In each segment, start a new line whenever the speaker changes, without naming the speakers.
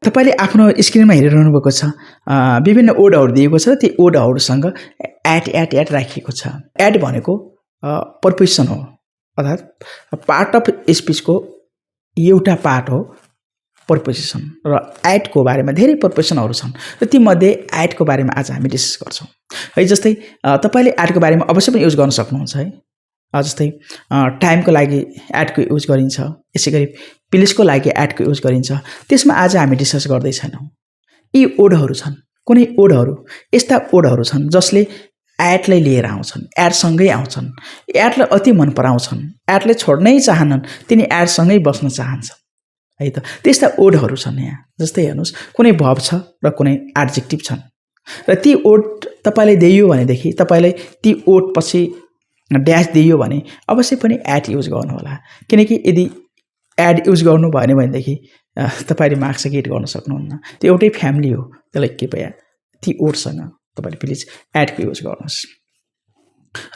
तपाईले आफ्नो स्क्रिनमा हेरिरहनु भएको छ विभिन्न ओडहरू दिएको छ ती ओडहरूसँग एट राखिएको छ एट भनेको प्रपोजिसन हो अर्थात् पार्ट अफ स्पिचको एउटा पार्ट हो प्रपोजिसन र एटको बारेमा धेरै प्रपोजिसनहरू छन् र ती मध्ये एटको बारेमा आज हामी डिस्कस गर्छौं है जस्तै तपाईले एटको बारेमा अवश्य पनि युज गर्न सक्नुहुन्छ है जस्तै टाइमको लागि एटको युज गरिन्छ यसैगरी प्लेसको लागि एटको युज गरिन्छ त्यसमा आज हामी डिस्कस गर्दै छैनौं यी ओडहरू छन् कुनै ओडहरू यस्ता ओडहरू छन् जसले एटलाई लिएर आउँछन् एटसँगै आउँछन् एटलाई अति मन पराउँछन् एटलाई छोड्नै चाहनन् तिनी एटसँगै बस्न चाहन्छन् है त त्यस्ता ओडहरू छन् यहाँ जस्तै हेर्नुस् कुनै भर्ब छ र कुनै एडजेक्टिभ छन् र ती ओड तपाईले दिइयो भनेदेखि तपाईले ती ओड पछि ड्याश दिइयो भने अवश्य पनि एट युज गर्नु होला किनकि यदि एड युज गर्नु भएन भनेदेखि तपाईले मार्क्स गेट गर्न सक्नुहुन्न त्यो एउटै फ्यामिली हो त्यसलाई कृपया ती ओडसँग तपाईले प्लिज एटको युज गर्नुस्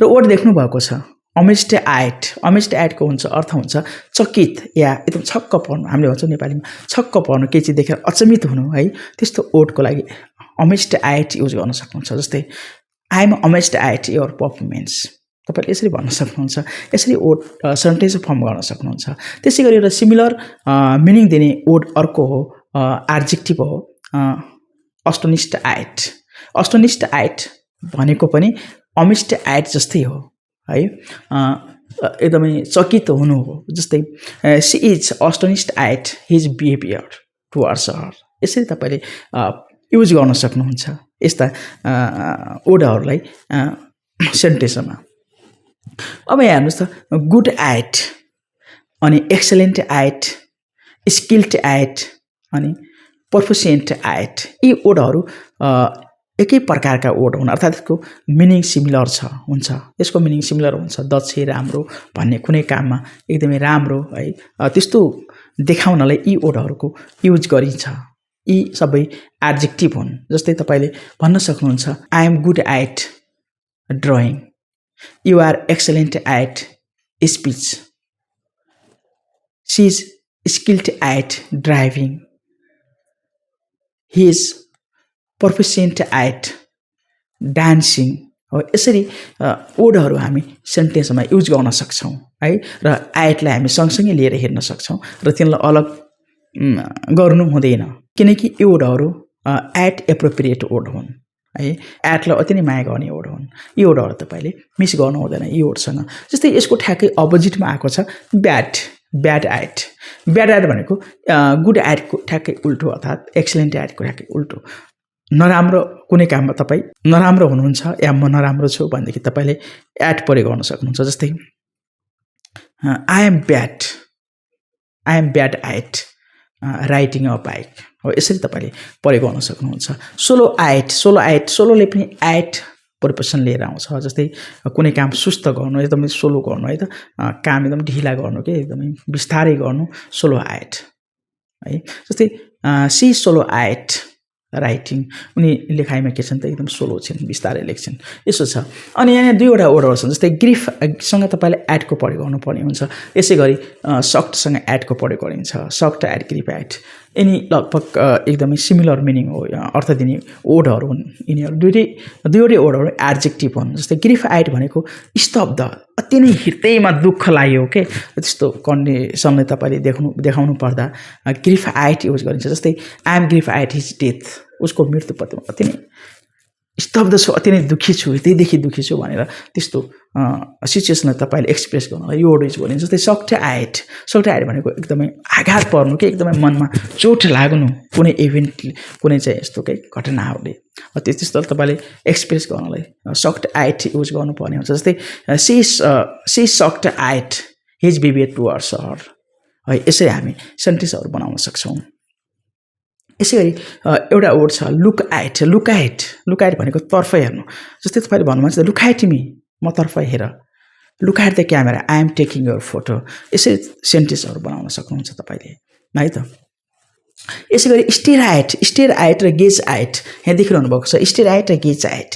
र ओड देख्नु भएको छ अमेज्ड एट को हुन्छ अर्थ हुन्छ चकित या एकदम छक्क पर्नु हामीले भन्छौं नेपालीमा छक्क पर्नु के चाहिँ देखेर अचम्मित हुनु है त्यस्तो ओडको लागि अमेज्ड एट युज गर्न सक्नुहुन्छ जस्तै I am amazed at your performance तपाईले यसरी भन्न सक्नुहुन्छ यसरी ओड सेन्टेन्स फर्म गर्न सक्नुहुन्छ त्यसैगरी एउटा सिमिलर मिनिङ दिने ओड अर्को हो एडजेक्टिभ हो अस्टोनिस्ड एट भनेको पनि अमेज्ड एट जस्तै हो है एकदमै चकित हुनु हो जस्तै she is astonished at his behaviour towards her यसरी तपाईले युज गर्न सक्नुहुन्छ यस्ता ओडहरूलाई सेन्टेन्समा अब यहाँ हेर्नुस् त गुड एट अनि एक्सलेन्ट एट स्किल्ड एट अनि प्रोफिसिएन्ट एट यी ओडहरू एकै प्रकारका ओड हुन् अर्थात् यसको मिनिङ सिमिलर हुन्छ यसको मिनिङ सिमिलर हुन्छ दक्ष राम्रो भन्ने कुनै काममा एकदमै राम्रो है त्यस्तो देखाउनलाई यी ओडहरूको युज गरिन्छ यी सबै एडजेक्टिभ हुन् जस्तै तपाईले भन्न सक्नुहुन्छ I am good at drawing You are excellent at speech. She is skilled at driving. He is proficient at dancing. यसरी ओडहरू हामी सेन्टेन्समा युज गर्न सक्छौं है र एटलाई हामी सँगसँगै लिएर हेर्न सक्छौं र तिनलाई अलग गर्नु हुँदैन किनकि यी ओडहरू एट एप्रोप्रिएट ओड हुन् है एटलाई अति नै माया गर्ने ओड हुन् यी ओडहरू तपाईले मिस गर्नु हुँदैन यी ओडसँग जस्तै यसको ठ्याक्कै अपोजिटमा आएको छ ब्याड एट भनेको गुड एटको ठ्याक्कै उल्टो अर्थात् एक्सलेन्ट एटको ठ्याक्कै उल्टो नराम्रो कुनै काममा तपाई नराम्रो हुनुहुन्छ या म नराम्रो छु भनेदेखि तपाईले एट प्रयोग गर्न सक्नुहुन्छ जस्तै I am bad at riding a bike हो यसरी तपाईले प्रयोग गर्न सक्नुहुन्छ सोलोले पनि एट प्रिपोजिसन लिएर आउँछ जस्तै कुनै काम सुस्त गर्नु एकदमै सोलो गर्नु है त काम एकदम ढिला गर्नु के एकदमै बिस्तारै गर्नु सोलो एट है जस्तै सी सोलो एट राइटिङ उनी लेखाइमा के छन् त एकदम सोलो छिन् बिस्तारै लेख्छन् यसो छ अनि यहाँ दुईवटा ओडहरू छन् जस्तै ग्रिफ सँग तपाईले एटको प्रयोग गर्नुपर्ने हुन्छ यसैगरी सक्टसँग एटको प्रयोग गरिन्छ सक्ट एट ग्रिफ एट यिनी लगभग एकदमै सिमिलर मिनिङ हो अर्थ दिने ओडहरू हुन् यिनीहरू दुईवटै ओडहरू एडजेक्टिभ हुन् जस्तै ग्रिफ एट भनेको स्तब्ध अति नै हृदयमा दुःख लाग्यो के त्यस्तो कन्डिसनले तपाईले देखाउनु पर्दा ग्रिफ एट युज गरिन्छ जस्तै I am grief at his death उसको मृत्युप्रति अति नै स्तब्ध छु अति नै दुखी छु हृदयदेखि दुखी छु भनेर त्यस्तो सिचुएसनलाई तपाईले एक्सप्रेस गर्नलाई यो वर्ड युज गरिन्छ जस्तै सक्ट एट भनेको एकदमै आघात पर्नु के एकदमै मनमा चोट लाग्नु कुनै इभेन्ट कुनै चाहिँ यस्तो के घटनाहरूले त्यस्तो तपाईले एक्सप्रेस गर्नलाई सक्ट एट युज गर्नुपर्ने हुन्छ जस्तै she shocked at his behaviour towards her है यसरी हामी सेन्टेन्सहरू बनाउन सक्छौं यसैगरी एउटा वर्ड छ लुक एट भनेको तर्फ हेर्नु जस्तै तपाईले भन्नुहुन्छ लुक एट मी म तर्फ हेर look at the camera I am taking your photo यसरी सेन्टेन्सहरू बनाउन सक्नुहुन्छ तपाईले है त यसै गरी स्टेर आइट र गेज आइट यहाँ देखिरहनु भएको छ। स्टेर आइट र गेज आइट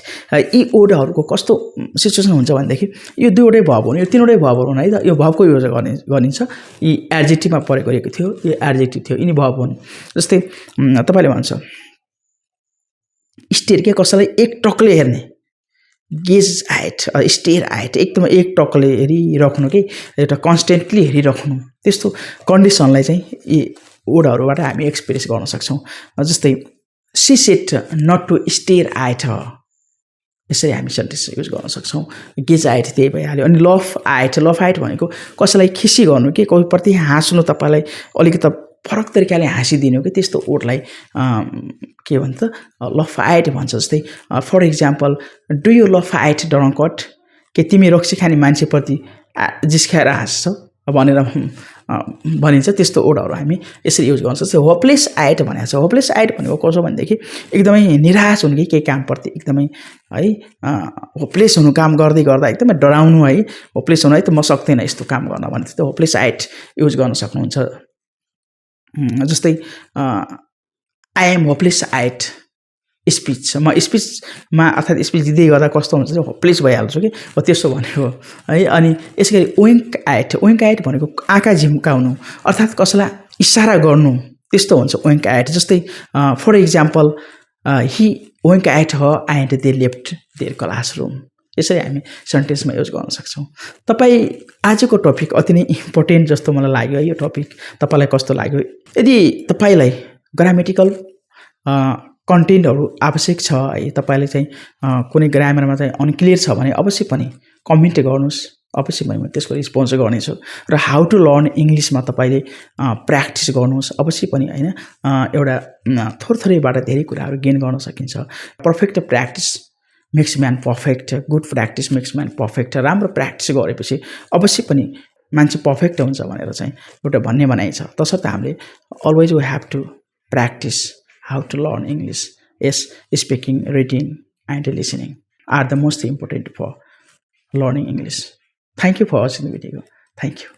यी ओडहरूको कस्तो सिचुएसन हुन्छ भनेदेखि यो दुईवटै भब हुने, यो तिनवटै भबहरू हुन् है त। यो भबको युज गरिन्छ। यी एडजेक्टिभमा प्रयोग गरिएको थियो, यो एडजेक्टिभ थियो, यिनी भब हुन्। जस्तै तपाईँले भन्छ स्टेर के कसैलाई एक टकले हेर्ने, गेज आइट स्टेर आइट एकदमै एक टकले हेरिराख्नु कि एउटा कन्सटेन्टली हेरिराख्नु, त्यस्तो कन्डिसनलाई चाहिँ यी ओडहरूबाट हामी एक्सप्रेस गर्न सक्छौँ। जस्तै सी सेड नट टु स्टेर आइट हर, यसरी हामी सेन्टेन्स युज गर्न सक्छौँ। गेज आइट त्यही भइहाल्यो। अनि लफ आइट भनेको कसैलाई खिसी गर्नु कि कोहीप्रति हाँस्नु, तपाईँलाई अलिकति फरक तरिकाले हाँसिदिनु कि त्यस्तो ओडलाई के भन्छ लफ आइट भन्छ। जस्तै फर इक्जाम्पल डु यु लफ आइट ड्रङ्कट, के तिमी रक्सी खाने मान्छेप्रति जिस्काएर हाँस्छौ भनेर भनिन्छ। त्यस्तो ओडहरू हामी यसरी युज गर्न सक्छौँ। होपलेस आइट भनेको छ। होपलेस आइट भनेको कसो भनेदेखि एकदमै निराश हुनु कि केही कामप्रति एकदमै है होपलेस हुनु, काम गर्दै गर्दा एकदमै डराउनु है, होपलेस हुनु है त म सक्दिनँ यस्तो काम गर्न भने त्यस्तो होपलेस आइट युज गर्न सक्नुहुन्छ। जस्तै I am hopeless at speech, म स्पिचमा अर्थात् स्पिच दिँदै गर्दा कस्तो हुन्छ चाहिँ होपलेस भइहाल्छु कि हो, त्यसो भनेको है। अनि यसै गरी विङ्क आइट भनेको आँखा झिम्काउनु अर्थात् कसैलाई इसारा गर्नु, त्यस्तो हुन्छ विङ्क आइट। जस्तै for example he wink at her and they left their classroom, यसरी हामी सेन्टेन्समा युज गर्न सक्छौँ। तपाईँ आजको टपिक अति नै इम्पोर्टेन्ट जस्तो मलाई लाग्यो। यो टपिक तपाईँलाई कस्तो लाग्यो? यदि तपाईँलाई ग्रामेटिकल कन्टेन्टहरू आवश्यक छ है, तपाईँले चाहिँ कुनै ग्रामरमा चाहिँ अनक्लियर छ भने अवश्य पनि कमेन्ट गर्नुहोस्, अवश्य पनि म त्यसको रिस्पोन्स गर्नेछु। र हाउ टु लर्न इङ्ग्लिसमा तपाईँले प्र्याक्टिस गर्नुहोस् अवश्य पनि होइन। एउटा थोरैबाट धेरै कुराहरू गेन गर्न सकिन्छ। Perfect practice makes man perfect, good practice makes man perfect. राम्रो प्र्याक्टिस गरेपछि अवश्य पनि मान्छे पर्फेक्ट हुन्छ भनेर चाहिँ एउटा भन्ने भनाइ छ। तसर्थ हामीले always we have to practise how to learn English. Yes, speaking, reading, and listening are the most important for learning English. Thank you for watching the video. Thank you.